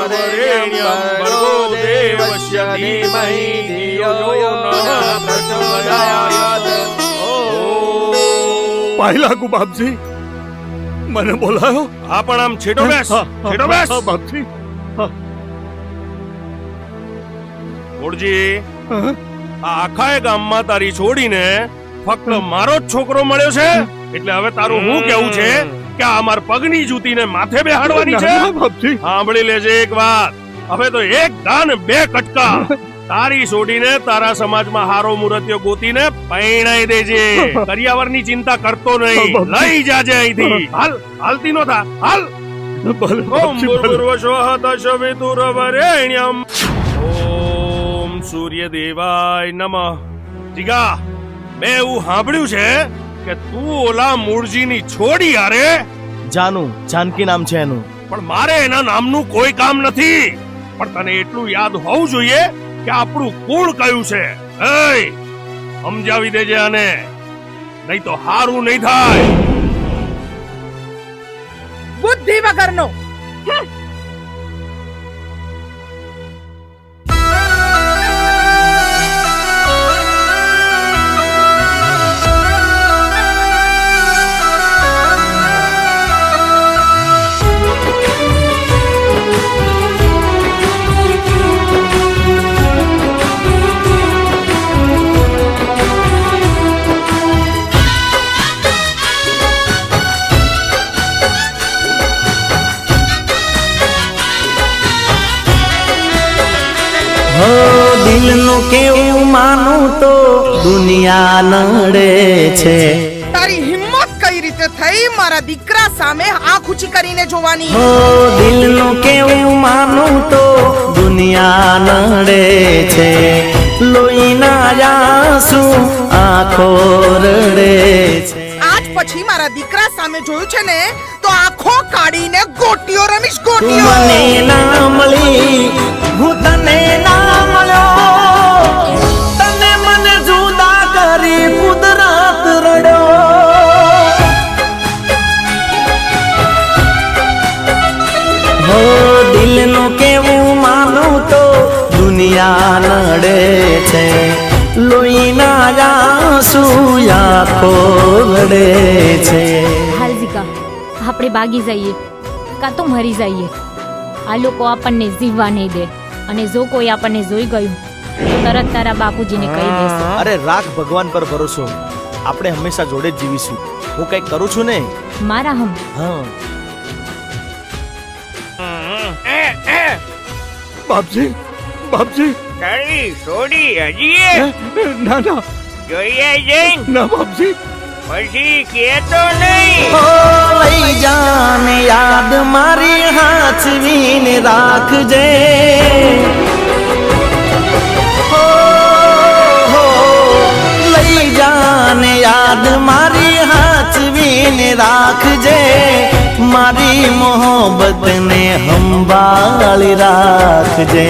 वरेण्यं भर्गो देवस्य धीमहि धियो यो नः प्रचोदयात्। पाहिला गो बापजी, મને બોલાયો. હા પણ આમ છેટો બેસ, છેટો બેસ. બાપજી. ગોળજી, આ આખા ગામમાં તારી છોડીને ફક્ત મારો જ છોકરો મળ્યો છે, એટલે હવે તારું શું કેવું છે કે આ માર પગની જૂતીને માથે બેહાડવાની છે? બાપજી. સાંભળી લેજે એક વાત, હવે તો એક દાન બે કટકા. તારી છોડીને તારા સમાજમાં હારો મુરતિયો ગોતીને પૈણાઈ દેજે. કરિયાવરની ચિંતા કરતો નહીં, લઈ જાજે અહીંથી. હાલ, હાલતી નો થા, હાલ. ભલે ઓમ બાપજી, ભલે. ભૂર્ભુવઃ તસ્સવિતુર્વરેણ્યં ઓમ સૂર્યદેવાય નમઃ. જીગા, મેં એવું સાંભળ્યું છે કે તું ઓલા મૂળજીની છોડી હારે. જાનુ, જાનકી નામ છે એનું. પણ મારે એના નામનું કોઈ કામ નથી, પણ તને એટલું યાદ હોવું જોઈએ કે આપણું કુળ કયું છે. એય, સમજાવી દેજે આને, નહીં તો હારું નહીં થાય. બુદ્ધિ વગરનો. હો દિલનું કેવું માનું તો દુનિયા નડે છે. તારી હિંમત કઈ રીતે થઈ મારા દીકરા સામે આંખ ઊંચી કરીને જોવાની? હો દિલનું કેવું માનું તો દુનિયા નડે છે. લોહીના આંસુ આંખો રડે છે. આજ પછી મારા દીકરા સામે જોયું છે ને તો આંખો કાઢીને ગોટીઓ રમીશ, તું ગોટીઓ. મને ના મળી, હું તને ના મળ્યો. તને મને જુદા કરી કુદરત રડ્યો. હો દિલનું કેવું માનું તો દુનિયા નડે છે. લોહીના આંસુ આંખો રડે છે. હાલ જીગા, આપણે ભાગી જઈએ કાં તો મરી જઈએ. આ લોકો આપણને જીવવા નહીં દે, અને જો કોઈ આપણને જોઈ ગયું તો તરત તારા બાપુજીને કહી દેશે. અરે રાખ ભગવાન પર ભરોસો, આપણે હંમેશા જોડે જ જીવીશું. હું કંઈક કરું છું ને. મારા હમ હા. બાપજી, બાપજી. તારી છોડી હજી ના ના જોઈએ જઈને ના બાપજી. પછી કેતો નહીં. ઓ લઈ જાને યાદ મારી હાચવીને રાખજે. હો લઈ જાને યાદ મારી હાચવીને રાખજે. મારી મોહબ્બતને સંભાળી રાખજે.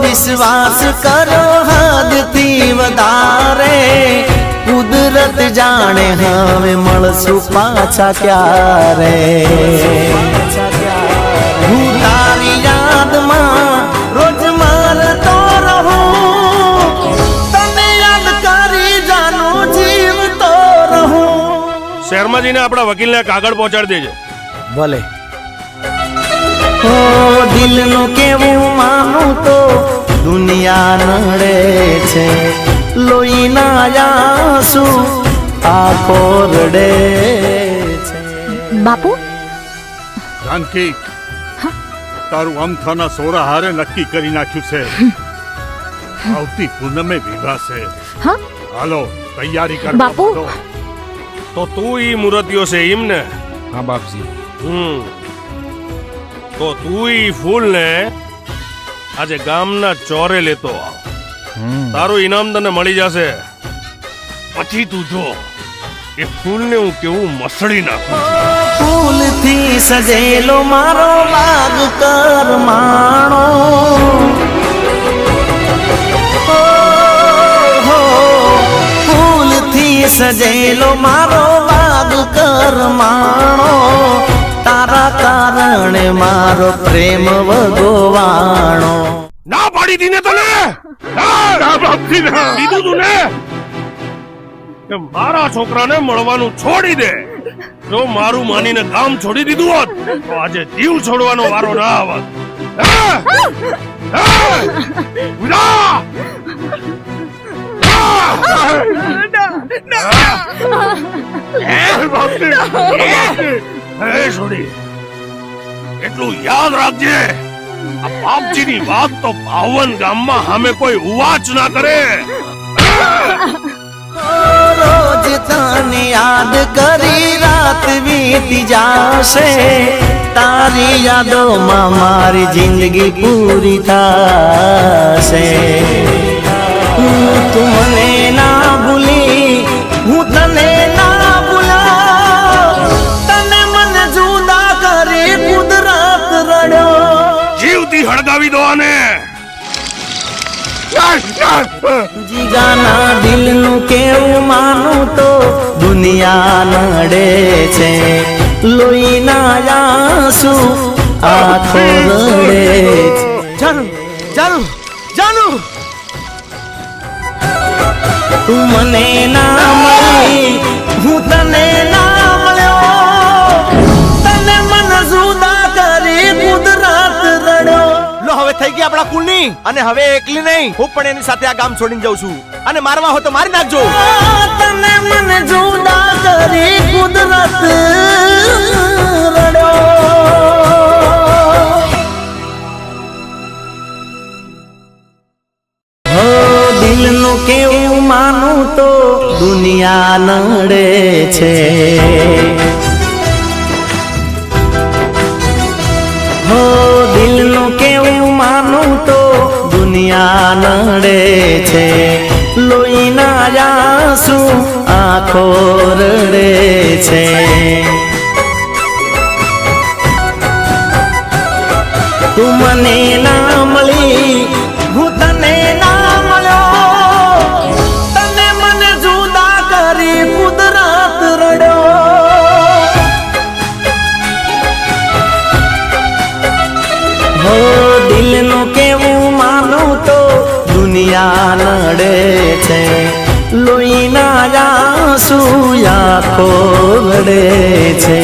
વિશ્વાસ કરો હદથી વધારે. કુદરત જાણે હવે મળશું પાછા ક્યારે. હું તારી યાદમાં રોજ મારતો રહું. તને યાદ કરી જાનું જીવતો રહું. શહેરમાં જઈને આપણા વકીલને કાગળ પહોંચાડી દેજે. ભલે. ઓ દિલનું કેવું માનું તો દુનિયા નડે છે. લોહીના આંસુ આંખો રડે છે. બાપુ. જાનકી, તારું અમથાના સોરા હારે નક્કી કરી નાખ્યું છે. આવતી પૂનમે વિવાહ છે. હા હાલો તૈયારી કર બાપુ. તો તું ઈ મૂર્તિઓ છે એમ ને? હા બાપજી. તો તું ઈ ફૂલ ને આજે ગામના ચોરે લેતો આવ. તારું ઇનામ તને મળી જશે. પછી તું જો એ ફૂલને હું કેવું મસળી નાખું. ફૂલથી સજેલો મારો બાગ કર માણો. ફૂલથી સજેલો મારો બાગ કરમાણો તારા કારણે મારો પ્રેમ વગોવાણો. ના પાડી દી ને તને કીધું તું ને કે મારા છોકરાને મળવાનું છોડી દે. જો મારું માનીને કામ છોડી દીધું હોત તો આજે જીવ છોડવાનો વારો ના આવત. છોડી એટલું યાદ રાખજે, આ બાપજીની વાત તો પાવન ગામમાં સામે કોઈ ઉવાચ ના કરે. રોજ તને યાદ કરી રાત વીતી જાશે, તારી યાદોમાં મારી જિંદગી પૂરી થશે. તું મને ના ભૂલી હું તને ના ભૂલા, તને મને જુદા કરી કુદરત રડ્યો. જીવતી હળગાવી દો આને. જીગાના દિલનું કેવું માનું તો દુનિયા નડે છે, લોહીના આંસુ આંખો રડે છે. જાનુ જાનુ જાનુ તું મને ના મળી હું તને ના મળ્યો, તને મને જુદા કરી કુદરત રડ્યો. લો હવે થઈ ગઈ આપણા કુલની, અને હવે એકલી નહીં હું પણ એની સાથે આ ગામ છોડીને જાઉં છું, અને મારવા હોય તો મારી નાખજો. તને મને જુદા કરી કુદરત રડ્યો. હો દિલનું કેવું માનું તો દુનિયા નડે છે, હો દિલનું કેવું માનું તો દુનિયા નડે છે, લોહીના આંસુ આંખો રડે છે. તું મને ના મળી હું તને ના મળ્યો, તને મને જુદા કરી કુદરત રડ્યો. હો દિલનું કેવું માનું તો દુનિયા નડે છે, લોહીના આંસુ આંખો રડે છે.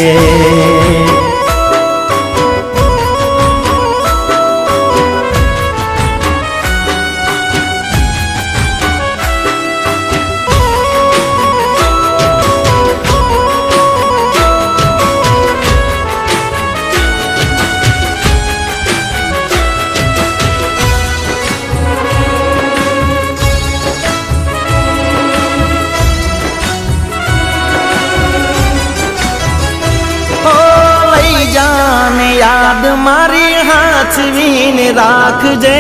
યાદ મારી હાચવીને રાખજે,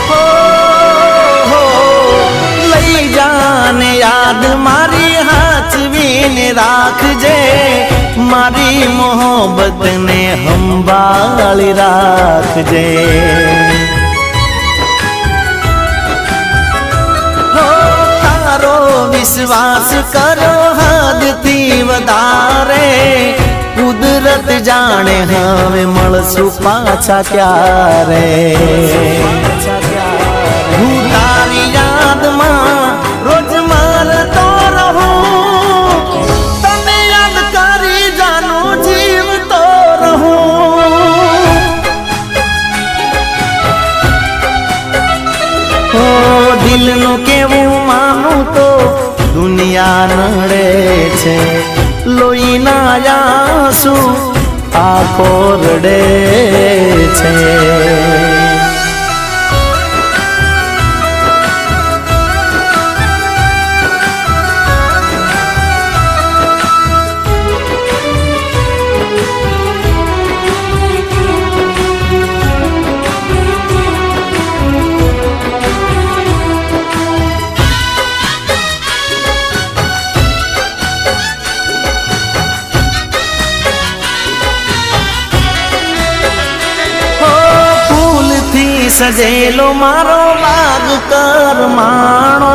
હો લઈ જાને યાદ મારી હાચવીને રાખજે, મારી મોહબ્બતને સંભાળી રાખજે. હો તારો વિશ્વાસ કરો હદથી વધારે, કુદરત જાણે હવે મળશું પાછા ક્યારે. હું તારી યાદમાં રોજ મરતો રહું, તને યાદ કરી જાનું જીવતો રહું. હો દિલનું કેવું માનું તો દુનિયા નડે છે, લોહીના આંસુ આંખો રડે છે. સજેલો મારો બાગ કરમાણો